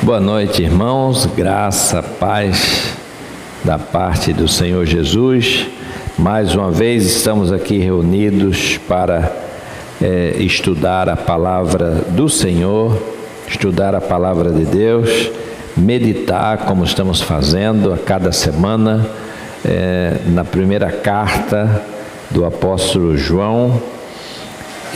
Boa noite, irmãos. Graça, paz da parte do Senhor Jesus. Mais uma vez estamos aqui reunidos para estudar a palavra do Senhor, estudar a palavra de Deus, meditar como estamos fazendo a cada semana na primeira carta do apóstolo João.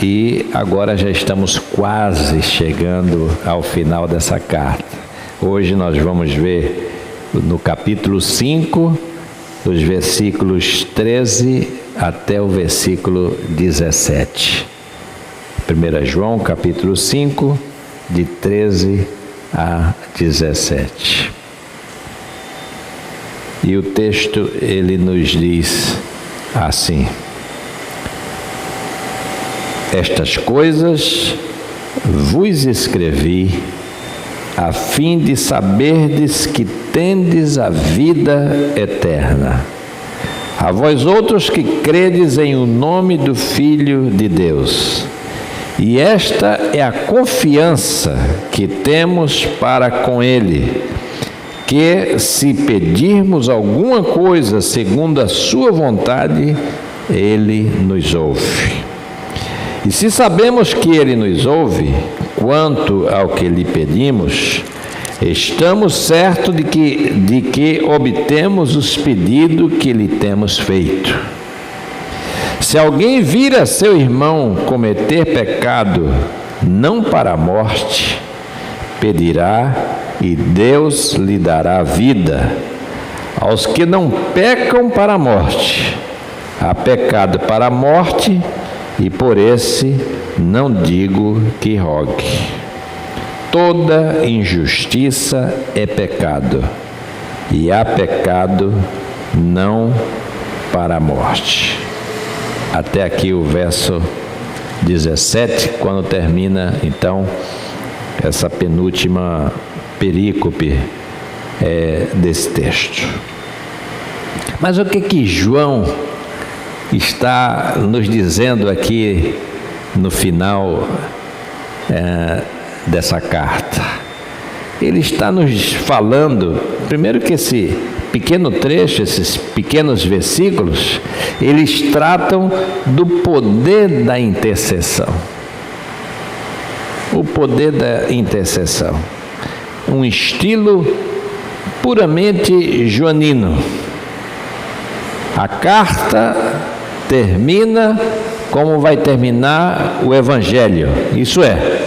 E agora já estamos quase chegando ao final dessa carta. Hoje nós vamos ver no capítulo 5, dos versículos 13 até o versículo 17. 1 João, capítulo 5, de 13 a 17. E o texto, ele nos diz assim: Estas coisas vos escrevi, a fim de saberdes que tendes a vida eterna. A vós outros que credes em o nome do Filho de Deus. E esta é a confiança que temos para com Ele, que se pedirmos alguma coisa segundo a sua vontade, Ele nos ouve. E se sabemos que Ele nos ouve, quanto ao que lhe pedimos, estamos certos de que obtemos os pedidos que lhe temos feito. Se alguém vir a seu irmão cometer pecado, não para a morte, pedirá e Deus lhe dará vida. Aos que não pecam para a morte, há pecado para a morte, e por esse não digo que rogue. Toda injustiça é pecado, e há pecado não para a morte. Até aqui o verso 17, quando termina então essa penúltima perícope desse texto. Mas o que João está nos dizendo aqui no final dessa carta? Ele está nos falando, primeiro, que esse pequeno trecho, esses pequenos versículos, eles tratam do poder da intercessão. O poder da intercessão, um estilo puramente joanino. A carta termina como vai terminar o Evangelho, isso é,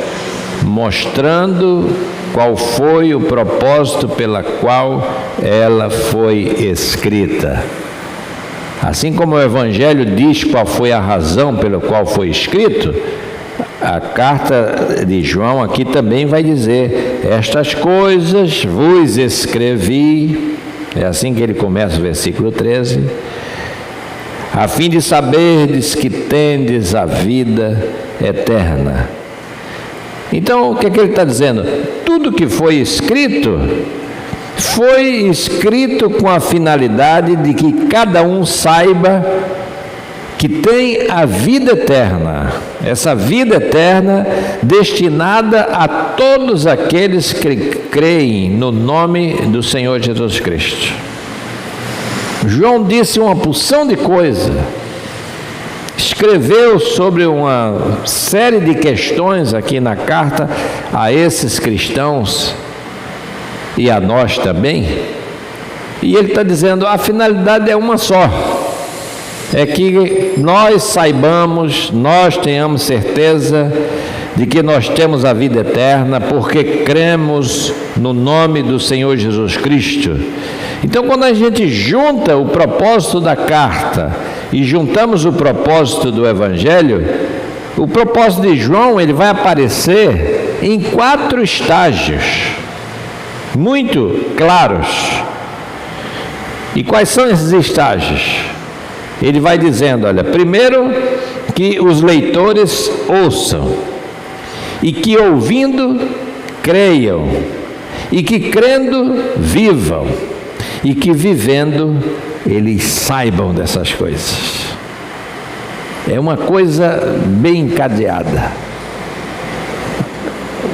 mostrando qual foi o propósito pela qual ela foi escrita. Assim como o Evangelho diz qual foi a razão pela qual foi escrito, a carta de João aqui também vai dizer: estas coisas vos escrevi, é assim que ele começa o versículo 13, a fim de saberdes que tendes a vida eterna. Então, o que ele está dizendo? Tudo que foi escrito com a finalidade de que cada um saiba que tem a vida eterna. Essa vida eterna destinada a todos aqueles que creem no nome do Senhor Jesus Cristo. João disse uma porção de coisa, escreveu sobre uma série de questões aqui na carta a esses cristãos e a nós também, e ele está dizendo: a finalidade é uma só, é que nós saibamos, nós tenhamos certeza de que nós temos a vida eterna, porque cremos no nome do Senhor Jesus Cristo. Então, quando a gente junta o propósito da carta e juntamos o propósito do Evangelho, o propósito de João, ele vai aparecer em 4 estágios muito claros. E quais são esses estágios? Ele vai dizendo: olha, primeiro, que os leitores ouçam, e que ouvindo creiam, e que crendo vivam, e que vivendo eles saibam dessas coisas. É uma coisa bem encadeada.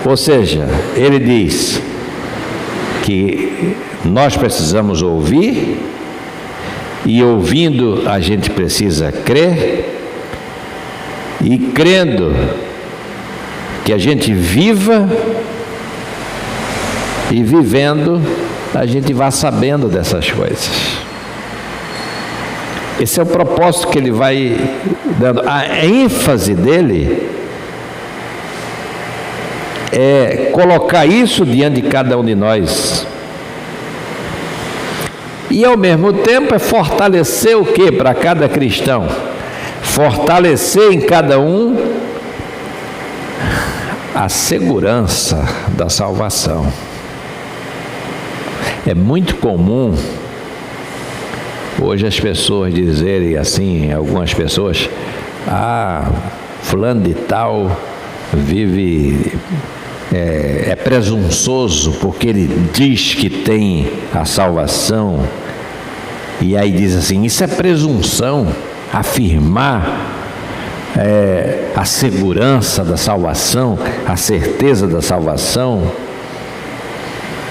Ou seja, ele diz: que nós precisamos ouvir, e ouvindo a gente precisa crer, e crendo que a gente viva, e vivendo a gente vai sabendo dessas coisas. Esse é o propósito que ele vai dando. A ênfase dele é colocar isso diante de cada um de nós. E ao mesmo tempo é fortalecer o que para cada cristão? Fortalecer em cada um a segurança da salvação. É muito comum hoje as pessoas dizerem assim, algumas pessoas, fulano de tal vive, é presunçoso porque ele diz que tem a salvação, e aí diz assim, isso é presunção, afirmar a segurança da salvação, a certeza da salvação.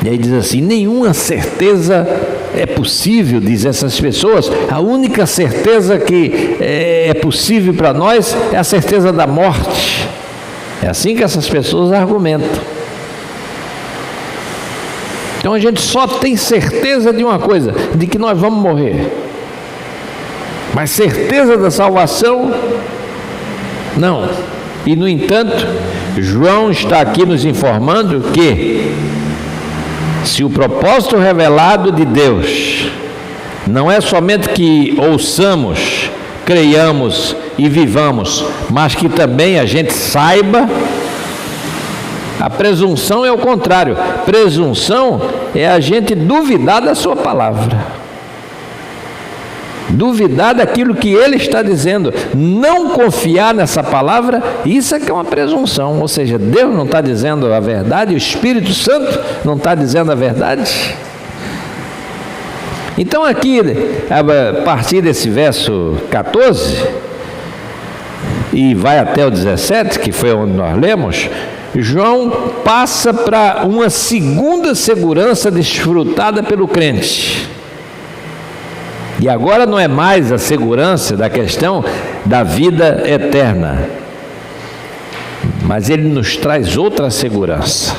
E aí diz assim, nenhuma certeza é possível, diz essas pessoas, a única certeza que é possível para nós é a certeza da morte. É assim que essas pessoas argumentam. Então a gente só tem certeza de uma coisa, de que nós vamos morrer. Mas certeza da salvação, não. E no entanto, João está aqui nos informando que se o propósito revelado de Deus não é somente que ouçamos, creiamos e vivamos, mas que também a gente saiba, a presunção é o contrário. Presunção é a gente duvidar da sua palavra, duvidar daquilo que ele está dizendo, não confiar nessa palavra. Isso é que é uma presunção, ou seja, Deus não está dizendo a verdade, o Espírito Santo não está dizendo a verdade. Então aqui, a partir desse verso 14, e vai até o 17, que foi onde nós lemos, João passa para uma segunda segurança desfrutada pelo crente. E agora não é mais a segurança da questão da vida eterna, mas ele nos traz outra segurança.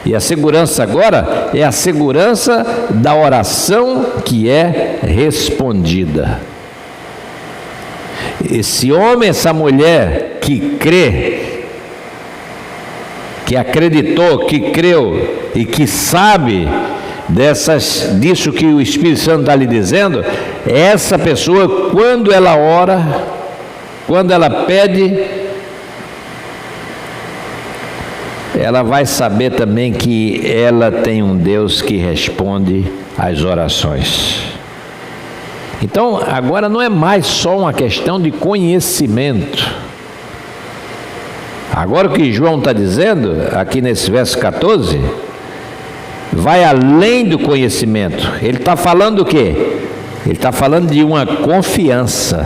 E a segurança agora é a segurança da oração que é respondida. Esse homem, essa mulher que crê, que acreditou, que creu e que sabe disso que o Espírito Santo está lhe dizendo, essa pessoa, quando ela ora, quando ela pede, ela vai saber também que ela tem um Deus que responde às orações. Então, agora não é mais só uma questão de conhecimento. Agora o que João está dizendo, aqui nesse verso 14, vai além do conhecimento. Ele está falando o quê? Ele está falando de uma confiança.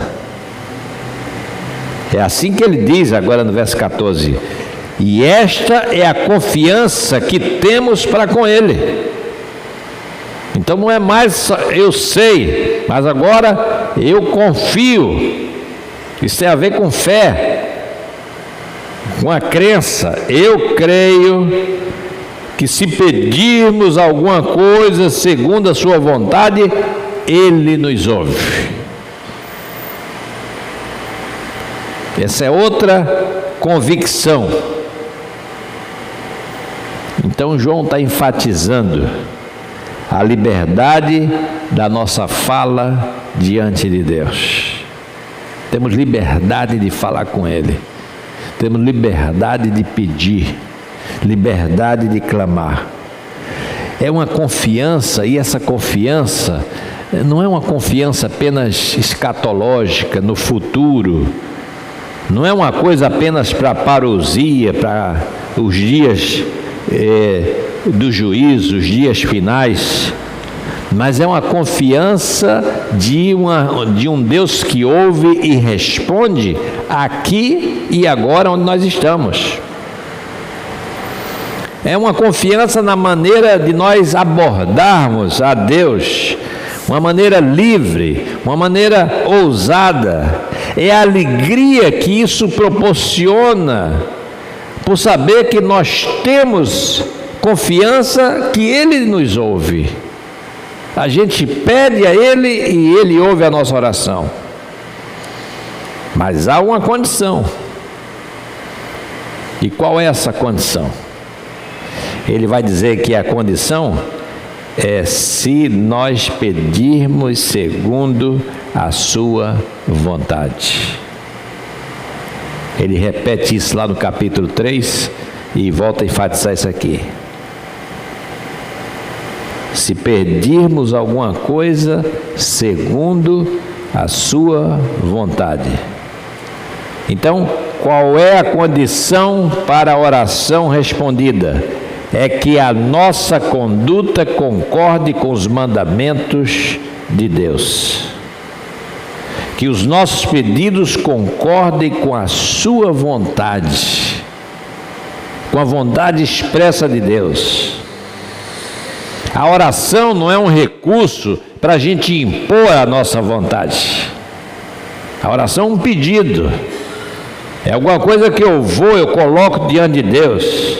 É assim que ele diz agora no verso 14. E esta é a confiança que temos para com ele. Então não é mais eu sei, mas agora eu confio. Isso tem a ver com fé, com a crença. Eu creio que se pedirmos alguma coisa segundo a sua vontade, Ele nos ouve. Essa é outra convicção. Então João está enfatizando a liberdade da nossa fala diante de Deus. Temos liberdade de falar com Ele, temos liberdade de pedir, liberdade de clamar. É uma confiança, e essa confiança não é uma confiança apenas escatológica no futuro, não é uma coisa apenas para parousia, para os dias do juízo, os dias finais, mas é uma confiança de um Deus que ouve e responde aqui e agora onde nós estamos. É uma confiança na maneira de nós abordarmos a Deus, uma maneira livre, uma maneira ousada. É a alegria que isso proporciona, por saber que nós temos confiança que Ele nos ouve. A gente pede a Ele e Ele ouve a nossa oração. Mas há uma condição. E qual é essa condição? Ele vai dizer que a condição é se nós pedirmos segundo a sua vontade. Ele repete isso lá no capítulo 3 e volta a enfatizar isso aqui. Se pedirmos alguma coisa segundo a sua vontade. Então, qual é a condição para a oração respondida? É que a nossa conduta concorde com os mandamentos de Deus. Que os nossos pedidos concordem com a sua vontade, com a vontade expressa de Deus. A oração não é um recurso para a gente impor a nossa vontade. A oração é um pedido. É alguma coisa que eu coloco diante de Deus.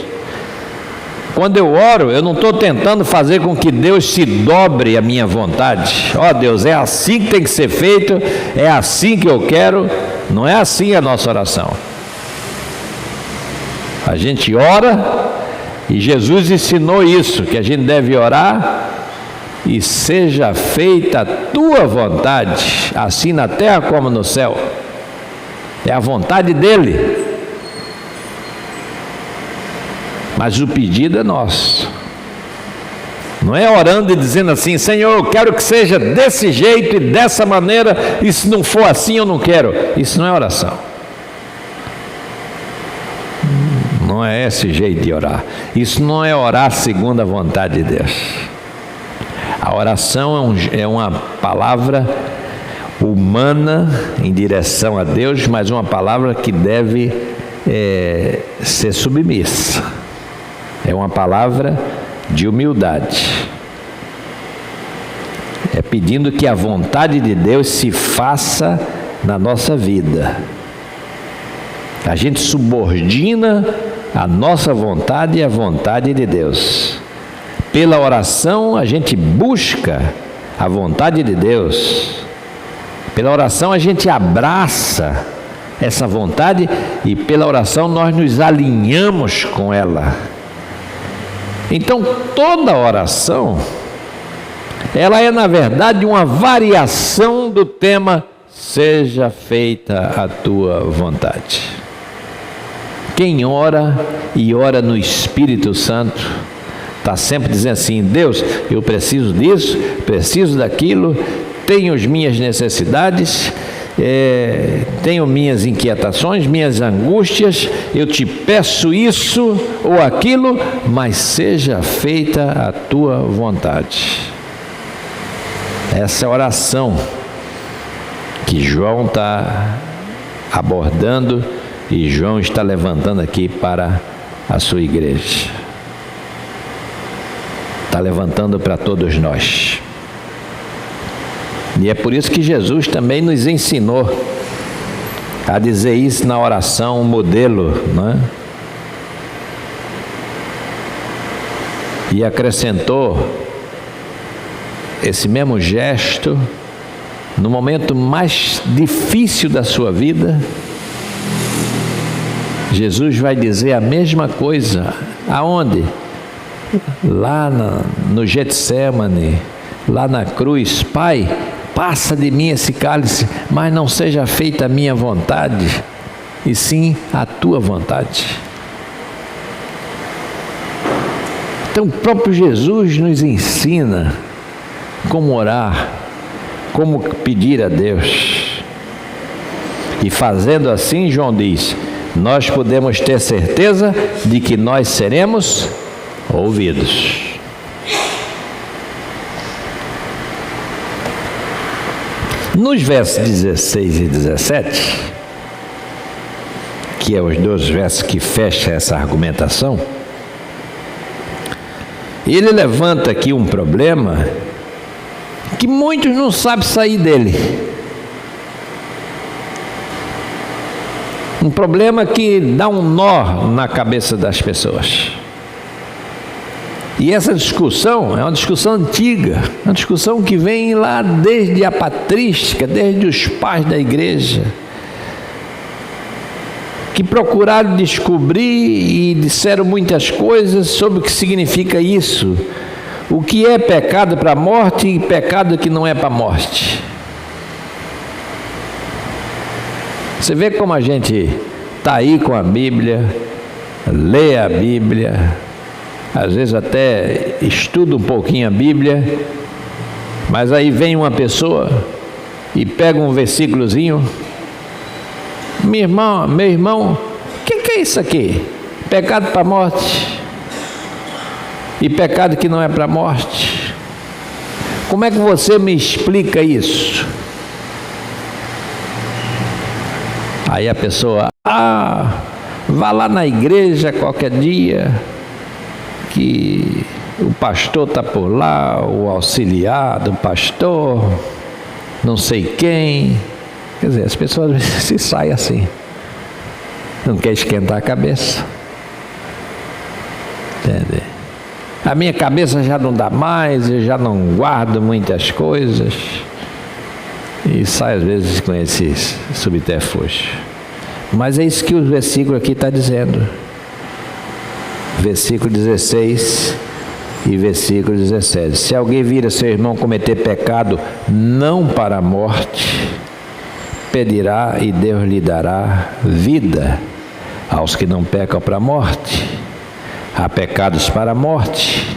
Quando eu oro, eu não estou tentando fazer com que Deus se dobre a minha vontade. Ó Deus, é assim que tem que ser feito, é assim que eu quero. Não é assim a nossa oração. A gente ora e Jesus ensinou isso, que a gente deve orar e seja feita a tua vontade, assim na terra como no céu. É a vontade dele. Mas o pedido é nosso. Não é orando e dizendo assim: Senhor, eu quero que seja desse jeito e dessa maneira, e se não for assim eu não quero. Isso não é oração. Não é esse jeito de orar. Isso não é orar segundo a vontade de Deus. A oração é uma palavra humana em direção a Deus, mas uma palavra que deve ser submissa. É uma palavra de humildade. É pedindo que a vontade de Deus se faça na nossa vida. A gente subordina a nossa vontade à vontade de Deus. Pela oração a gente busca a vontade de Deus. Pela oração a gente abraça essa vontade e pela oração nós nos alinhamos com ela. Então toda oração, ela é na verdade uma variação do tema seja feita a tua vontade. Quem ora e ora no Espírito Santo, está sempre dizendo assim: Deus, eu preciso disso, preciso daquilo, tenho as minhas necessidades, tenho minhas inquietações, minhas angústias, eu te peço isso ou aquilo, mas seja feita a tua vontade. Essa é a oração que João está abordando e João está levantando aqui para a sua igreja. Está levantando para todos nós. E é por isso que Jesus também nos ensinou a dizer isso na oração, um modelo, não é? E acrescentou esse mesmo gesto no momento mais difícil da sua vida. Jesus vai dizer a mesma coisa. Aonde? Lá no Getsemane, lá na cruz. Pai, passa de mim esse cálice, mas não seja feita a minha vontade, e sim a tua vontade. Então o próprio Jesus nos ensina como orar, como pedir a Deus. E fazendo assim, João diz, nós podemos ter certeza de que nós seremos ouvidos. Nos versos 16 e 17, que é os dois versos que fecham essa argumentação, E ele levanta aqui um problema que muitos não sabem sair dele. Um problema que dá um nó na cabeça das pessoas. E essa discussão é uma discussão antiga, uma discussão que vem lá desde a patrística, desde os pais da igreja, que procuraram descobrir e disseram muitas coisas sobre o que significa isso. O que é pecado para a morte e pecado que não é para a morte. Você vê como a gente está aí com a Bíblia, lê a Bíblia, às vezes até estuda um pouquinho a Bíblia, mas aí vem uma pessoa e pega um versículozinho. Meu irmão, o que é isso aqui? Pecado para a morte e pecado que não é para a morte. Como é que você me explica isso? Aí a pessoa, vá lá na igreja qualquer dia, que o pastor está por lá, o auxiliar do pastor, não sei quem. Quer dizer, as pessoas se saem assim, não quer esquentar a cabeça. Entende? A minha cabeça já não dá mais, eu já não guardo muitas coisas. E sai às vezes com esses subterfúgios. Mas é isso que o versículo aqui está dizendo. Versículo 16 e versículo 17. Se alguém vir a seu irmão cometer pecado não para a morte, pedirá e Deus lhe dará vida aos que não pecam para a morte. Há pecados para a morte,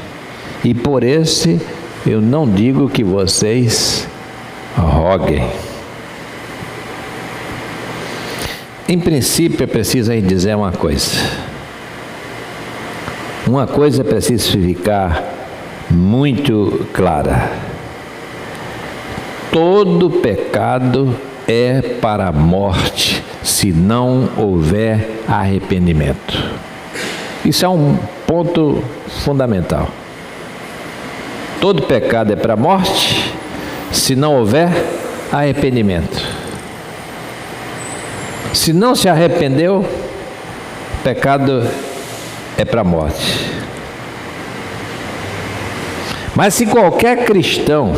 e por esse eu não digo que vocês roguem. Em princípio, é preciso aí dizer uma coisa. Uma coisa é preciso ficar muito clara. Todo pecado é para a morte, se não houver arrependimento. Isso é um ponto fundamental. Todo pecado é para a morte, se não houver arrependimento. Se não se arrependeu, pecado é para a morte. Mas se qualquer cristão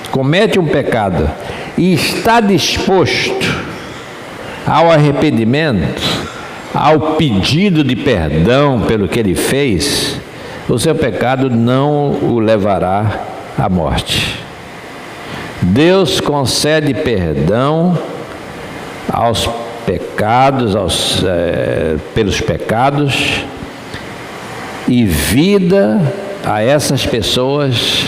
comete um pecado e está disposto ao arrependimento, ao pedido de perdão pelo que ele fez, o seu pecado não o levará à morte. Deus concede perdão aos pecados, pelos pecados, e vida a essas pessoas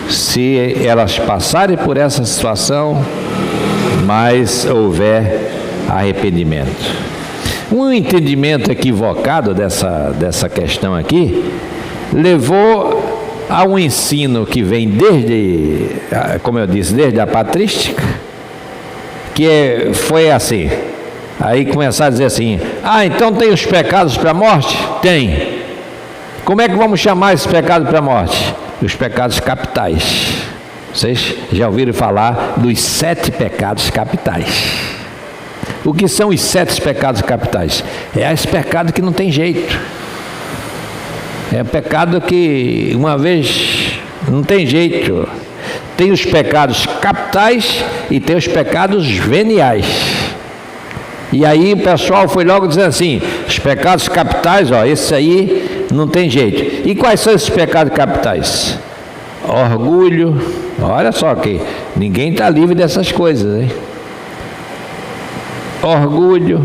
se elas passarem por essa situação, mas houver arrependimento. Um entendimento equivocado dessa questão aqui levou a um ensino que vem desde, como eu disse, desde a patrística, que foi assim. Aí começaram a dizer assim: então tem os pecados para a morte? Tem. Como é que vamos chamar esse pecado para a morte? Os pecados capitais. Vocês já ouviram falar dos 7 pecados capitais. O que são os 7 pecados capitais? É esse pecado que não tem jeito. É pecado que uma vez não tem jeito. Tem os pecados capitais e tem os pecados veniais. E aí o pessoal foi logo dizendo assim: os pecados capitais, esse aí não tem jeito. E quais são esses pecados capitais? Orgulho. Olha só que ninguém está livre dessas coisas, hein? Orgulho,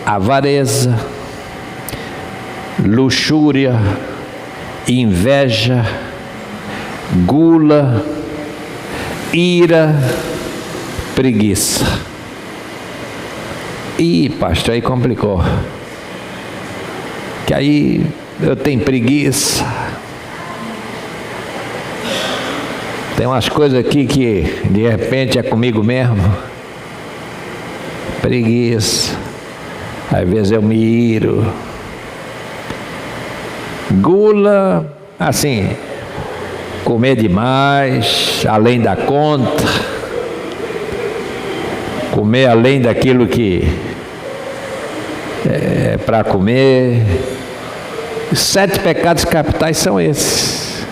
avareza, luxúria, inveja, gula, ira, preguiça. Ih, pastor, aí complicou. Que aí eu tenho preguiça. Tem umas coisas aqui que de repente é comigo mesmo. Preguiça. Às vezes eu me iro. Gula, assim, comer demais, além da conta, comer além daquilo que é para comer. 7 pecados capitais são esses.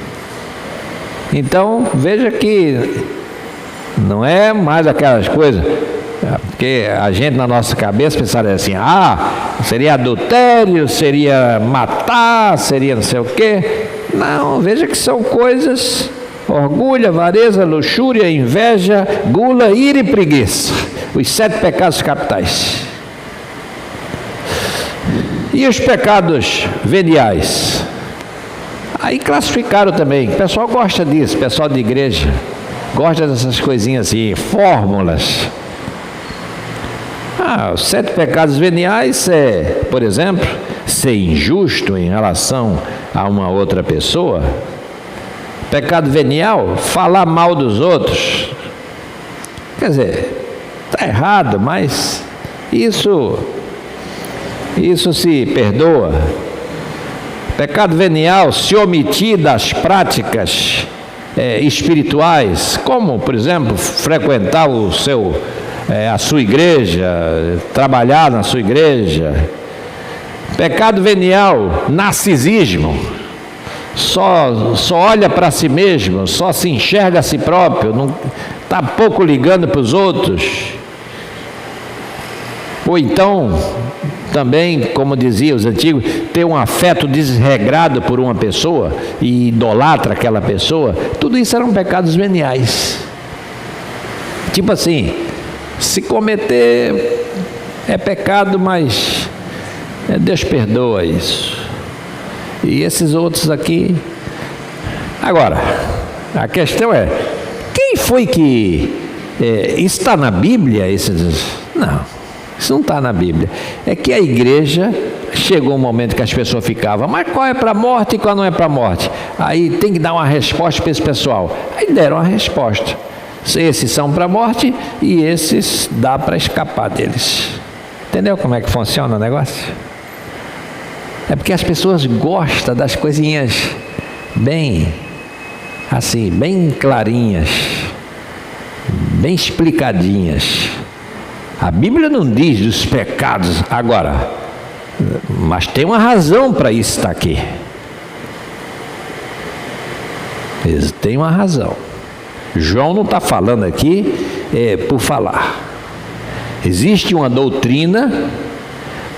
Então, veja que não é mais aquelas coisas, porque a gente na nossa cabeça pensaria assim, seria adultério, seria matar, seria não sei o quê. Não, veja que são coisas: orgulho, avareza, luxúria, inveja, gula, ira e preguiça. Os 7 pecados capitais. E os pecados veniais? Aí classificaram também. O pessoal gosta disso, o pessoal de igreja gosta dessas coisinhas assim, fórmulas. Os 7 pecados veniais é, por exemplo, ser injusto em relação a uma outra pessoa. Pecado venial, falar mal dos outros. Quer dizer, está errado, mas isso se perdoa. Pecado venial, se omitir das práticas espirituais, como, por exemplo, frequentar a sua igreja, trabalhar na sua igreja. Pecado venial, narcisismo, só olha para si mesmo, só se enxerga a si próprio, não está pouco ligando para os outros. Ou então, também, como diziam os antigos, ter um afeto desregrado por uma pessoa e idolatra aquela pessoa. Tudo isso eram pecados veniais. Tipo assim, se cometer é pecado, mas Deus perdoa isso. E esses outros aqui. Agora, a questão é, quem foi que isso está na Bíblia? Não, isso não está na Bíblia. É que a igreja chegou um momento que as pessoas ficavam, mas qual é para a morte e qual não é para a morte? Aí tem que dar uma resposta para esse pessoal. Aí deram a resposta. Esses são para a morte e esses dá para escapar deles. Entendeu como é que funciona o negócio? É porque as pessoas gostam das coisinhas bem assim, bem clarinhas, bem explicadinhas. A Bíblia não diz dos pecados agora, mas tem uma razão para isso estar aqui. Tem uma razão. João não está falando aqui por falar. Existe uma doutrina,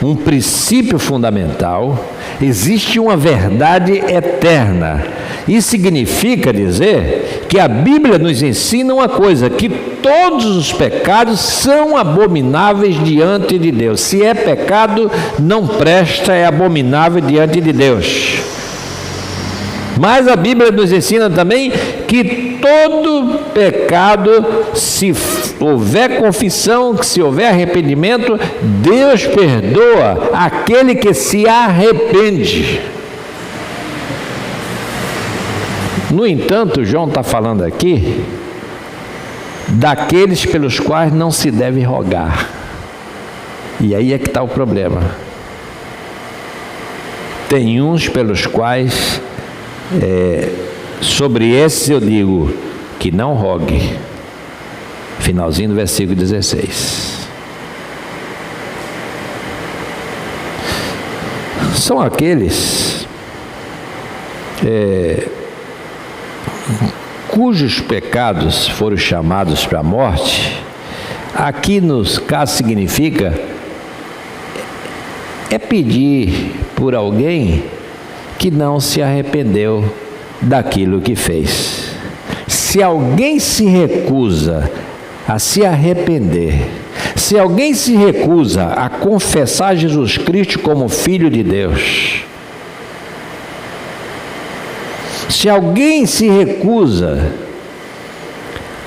um princípio fundamental, existe uma verdade eterna. Isso significa dizer que a Bíblia nos ensina uma coisa, que todos os pecados são abomináveis diante de Deus. Se é pecado, não presta, é abominável diante de Deus. Mas a Bíblia nos ensina também que todo pecado, se houver confissão, se houver arrependimento, Deus perdoa aquele que se arrepende. No entanto, João está falando aqui daqueles pelos quais não se deve rogar. E aí é que está o problema. Tem uns pelos quais sobre esses eu digo que não rogue. Finalzinho do versículo 16. São aqueles cujos pecados foram chamados para a morte. Aqui nos casos significa pedir por alguém que não se arrependeu daquilo que fez. Se alguém se recusa a se arrepender, se alguém se recusa a confessar Jesus Cristo como Filho de Deus, se alguém se recusa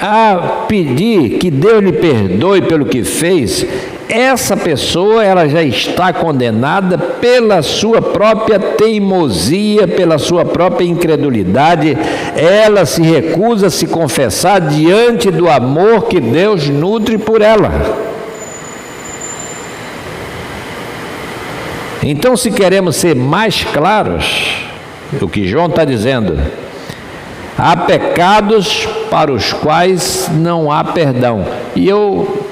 a pedir que Deus lhe perdoe pelo que fez, essa pessoa ela já está condenada pela sua própria teimosia, pela sua própria incredulidade. Ela se recusa a se confessar diante do amor que Deus nutre por ela. Então, se queremos ser mais claros, O que João está dizendo: há pecados para os quais não há perdão. E eu,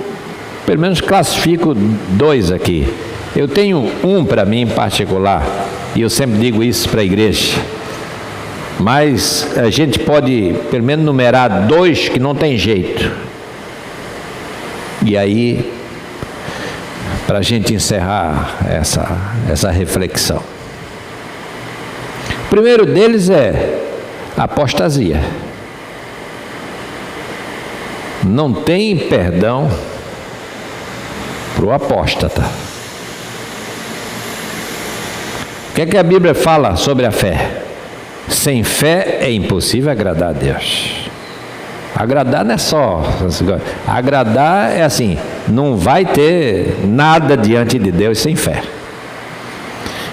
pelo menos, classifico 2 aqui. Eu tenho um para mim em particular, e eu sempre digo isso para a igreja. Mas a gente pode, pelo menos, numerar 2 que não tem jeito. E aí, para a gente encerrar essa reflexão. O primeiro deles é a apostasia. Não tem perdão para o apóstata. O que é que a Bíblia fala sobre a fé? Sem fé é impossível agradar a Deus. Agradar não é só... Agradar é assim, não vai ter nada diante de Deus sem fé.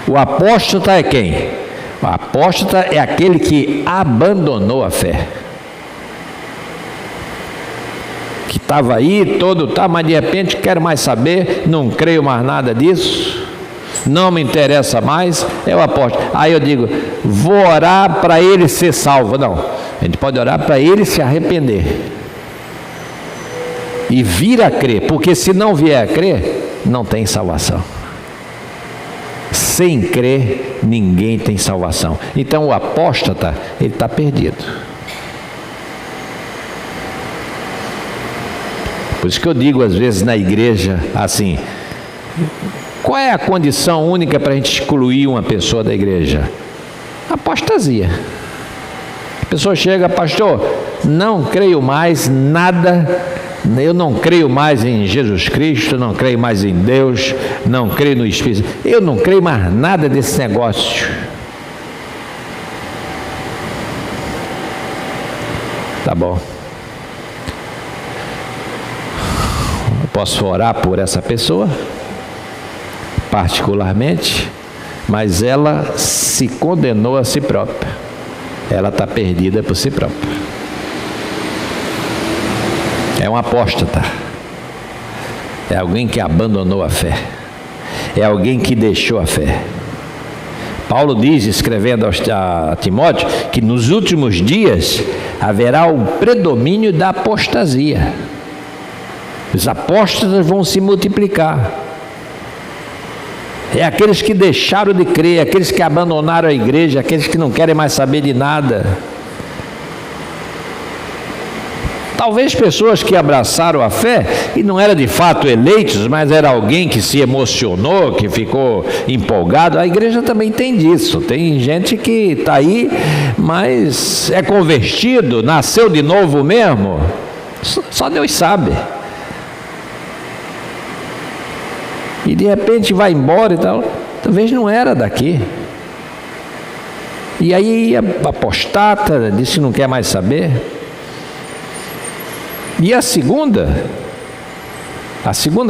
O apóstata é quem? O apóstata é aquele que abandonou a fé. Que estava aí todo, tá, mas de repente quero mais saber, não creio mais nada disso, não me interessa mais, é o apóstolo. Aí eu digo, vou orar para ele ser salvo. Não, a gente pode orar para ele se arrepender e vir a crer, porque se não vier a crer, não tem salvação. Sem crer, ninguém tem salvação. Então o apóstata, ele está perdido. Por isso que eu digo às vezes na igreja assim: qual é a condição única para a gente excluir uma pessoa da igreja? Apostasia. A pessoa chega, pastor, não creio mais nada, eu não creio mais em Jesus Cristo, não creio mais em Deus, não creio no Espírito, eu não creio mais nada desse negócio. Tá bom. Posso orar por essa pessoa, particularmente, mas ela se condenou a si própria. Ela está perdida por si própria. É um apóstata. É alguém que abandonou a fé. É alguém que deixou a fé. Paulo diz, escrevendo a Timóteo, que nos últimos dias haverá o predomínio da apostasia. Os apóstatas vão se multiplicar. É aqueles que deixaram de crer, aqueles que abandonaram a igreja, aqueles que não querem mais saber de nada. Talvez pessoas que abraçaram a fé e não eram de fato eleitos, mas era alguém que se emocionou, que ficou empolgado. A igreja também tem disso. Tem gente que está aí, mas é convertido, nasceu de novo mesmo. Só Deus sabe. E de repente vai embora e tal. Talvez não era daqui. E aí apostata, disse que não quer mais saber. E a segunda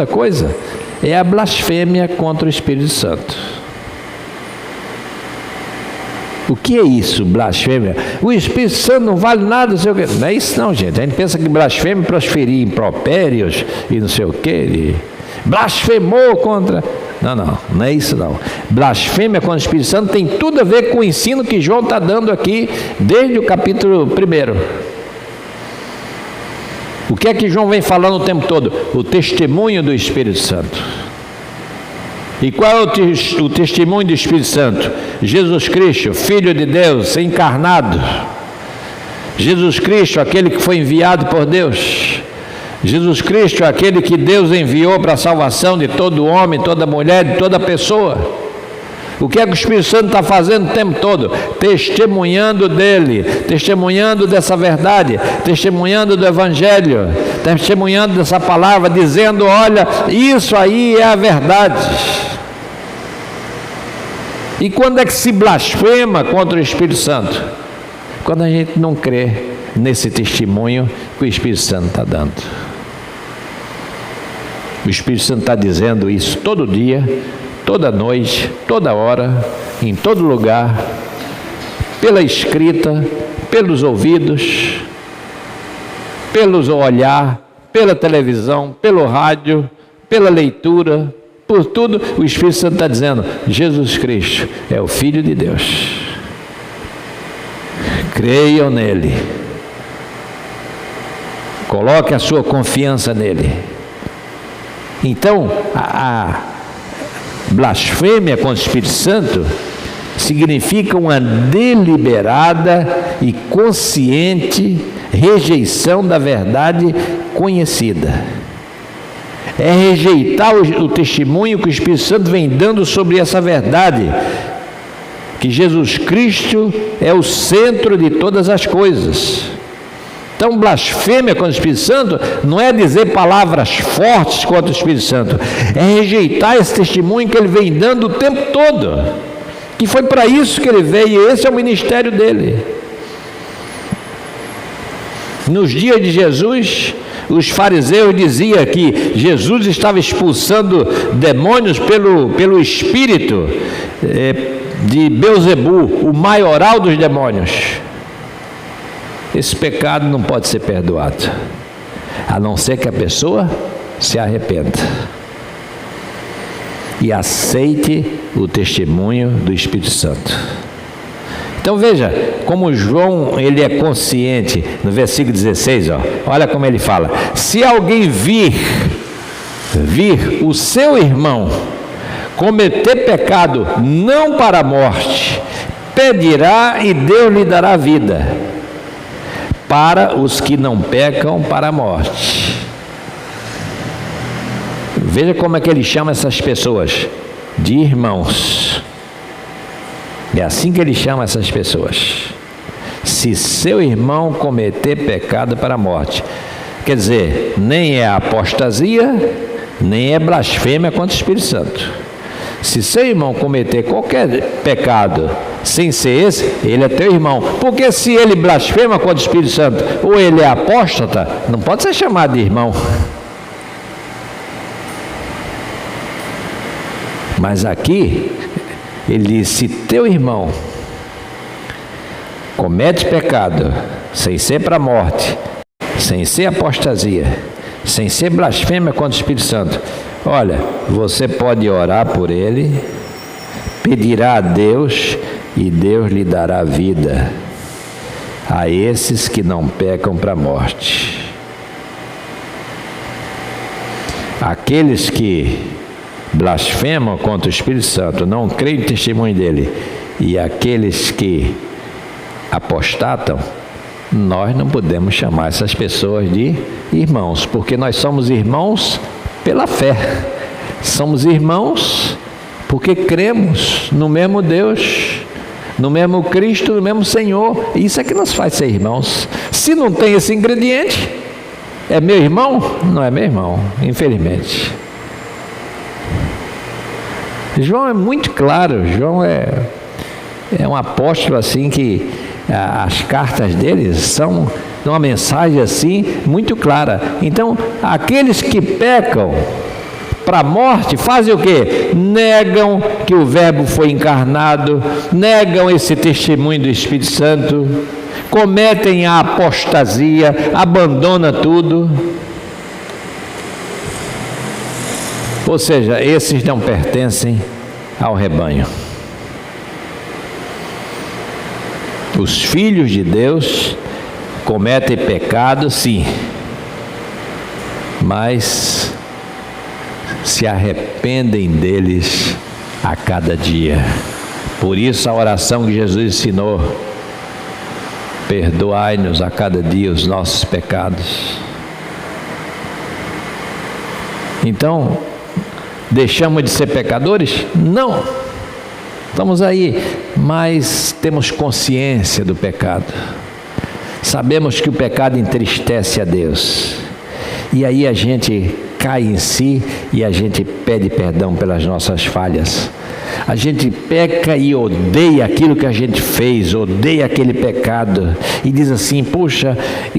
coisa é a blasfêmia contra o Espírito Santo. O que é isso, blasfêmia? O Espírito Santo não vale nada, não sei o quê. Não é isso não, gente. A gente pensa que blasfêmia é prosferir impropérios e não sei o quê. Blasfemou contra... Não é isso não. Blasfêmia contra o Espírito Santo tem tudo a ver com o ensino que João está dando aqui, desde o capítulo 1. O que é que João vem falando o tempo todo? O testemunho do Espírito Santo. E qual é o testemunho do Espírito Santo? Jesus Cristo, Filho de Deus, encarnado. Jesus Cristo, aquele que foi enviado por Deus. Jesus Cristo, aquele que Deus enviou para a salvação de todo homem, toda mulher, de toda pessoa. O que é que o Espírito Santo está fazendo o tempo todo? Testemunhando dele, testemunhando dessa verdade, testemunhando do Evangelho, testemunhando dessa palavra, dizendo, olha, isso aí é a verdade. E quando é que se blasfema contra o Espírito Santo? Quando a gente não crê nesse testemunho que o Espírito Santo está dando. O Espírito Santo está dizendo isso todo dia, toda noite, toda hora, em todo lugar, pela escrita, pelos ouvidos, pelo olhar, pela televisão, pelo rádio, pela leitura, por tudo. O Espírito Santo está dizendo, Jesus Cristo é o Filho de Deus. Creiam nele. Coloque a sua confiança nele. Então, a blasfêmia contra o Espírito Santo significa uma deliberada e consciente rejeição da verdade conhecida. É rejeitar o testemunho que o Espírito Santo vem dando sobre essa verdade, que Jesus Cristo é o centro de todas as coisas. Então, blasfêmia contra o Espírito Santo não é dizer palavras fortes contra o Espírito Santo, é rejeitar esse testemunho que ele vem dando o tempo todo, que foi para isso que ele veio, e esse é o ministério dele. Nos dias de Jesus, os fariseus diziam que Jesus estava expulsando demônios pelo espírito de Belzebu, o maioral dos demônios. Esse pecado não pode ser perdoado, a não ser que a pessoa se arrependa e aceite o testemunho do Espírito Santo. Então veja como João ele é consciente. No versículo 16, olha como ele fala: se alguém vir o seu irmão cometer pecado não para a morte, pedirá e Deus lhe dará vida. Para os que não pecam para a morte. Veja como é que ele chama essas pessoas de irmãos. É assim que ele chama essas pessoas. Se seu irmão cometer pecado para a morte, quer dizer, nem é apostasia, nem é blasfêmia contra o Espírito Santo. Se seu irmão cometer qualquer pecado sem ser esse, ele é teu irmão. Porque se ele blasfema contra o Espírito Santo, ou ele é apóstata, não pode ser chamado de irmão. Mas aqui ele diz: se teu irmão comete pecado sem ser para a morte, sem ser apostasia, sem ser blasfêmia contra o Espírito Santo, olha, você pode orar por ele, pedirá a Deus e Deus lhe dará vida a esses que não pecam para a morte. Aqueles que blasfemam contra o Espírito Santo, não creem no testemunho dele, e aqueles que apostatam, nós não podemos chamar essas pessoas de irmãos, porque nós somos irmãos pela fé. Somos irmãos porque cremos no mesmo Deus, no mesmo Cristo, no mesmo Senhor. Isso é que nos faz ser irmãos. Se não tem esse ingrediente, é meu irmão? Não é meu irmão, infelizmente. João é muito claro. João é um apóstolo assim que as cartas dele são uma mensagem assim muito clara. Então, aqueles que pecam para a morte fazem o quê? Negam que o Verbo foi encarnado, negam esse testemunho do Espírito Santo, cometem a apostasia, abandonam tudo. Ou seja, esses não pertencem ao rebanho. Os filhos de Deus cometem pecado, sim, mas se arrependem deles a cada dia. Por isso a oração que Jesus ensinou: perdoai-nos a cada dia os nossos pecados. Então, deixamos de ser pecadores? Não, estamos aí, mas temos consciência do pecado. Sabemos que o pecado entristece a Deus, e aí a gente cai em si e a gente pede perdão pelas nossas falhas. A gente peca e odeia aquilo que a gente fez, odeia aquele pecado e diz assim: puxa,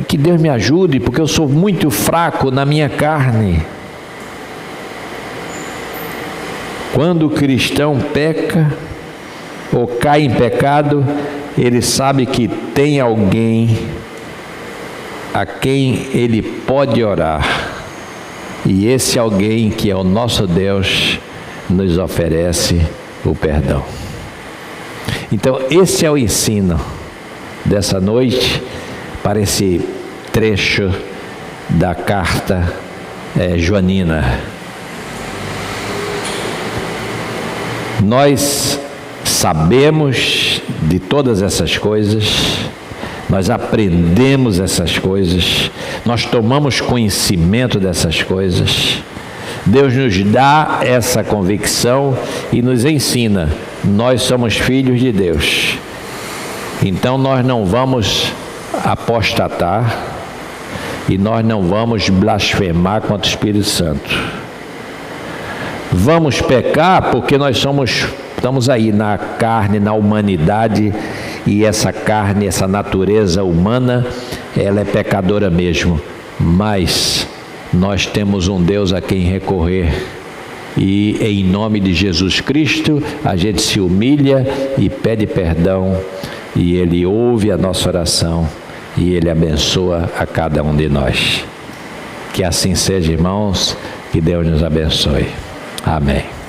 que Deus me ajude, porque eu sou muito fraco na minha carne. Quando o cristão peca ou cai em pecado, ele sabe que tem alguém a quem ele pode orar, e esse alguém, que é o nosso Deus, nos oferece o perdão. Então esse é o ensino dessa noite para esse trecho da carta joanina. Nós sabemos de todas essas coisas, nós aprendemos essas coisas, nós tomamos conhecimento dessas coisas. Deus nos dá essa convicção e nos ensina. Nós somos filhos de Deus. Então nós não vamos apostatar e nós não vamos blasfemar contra o Espírito Santo. Vamos pecar porque nós estamos aí na carne, na humanidade, e essa carne, essa natureza humana, ela é pecadora mesmo, mas nós temos um Deus a quem recorrer, e em nome de Jesus Cristo a gente se humilha e pede perdão, e Ele ouve a nossa oração e Ele abençoa a cada um de nós. Que assim seja, irmãos, que Deus nos abençoe. Amém.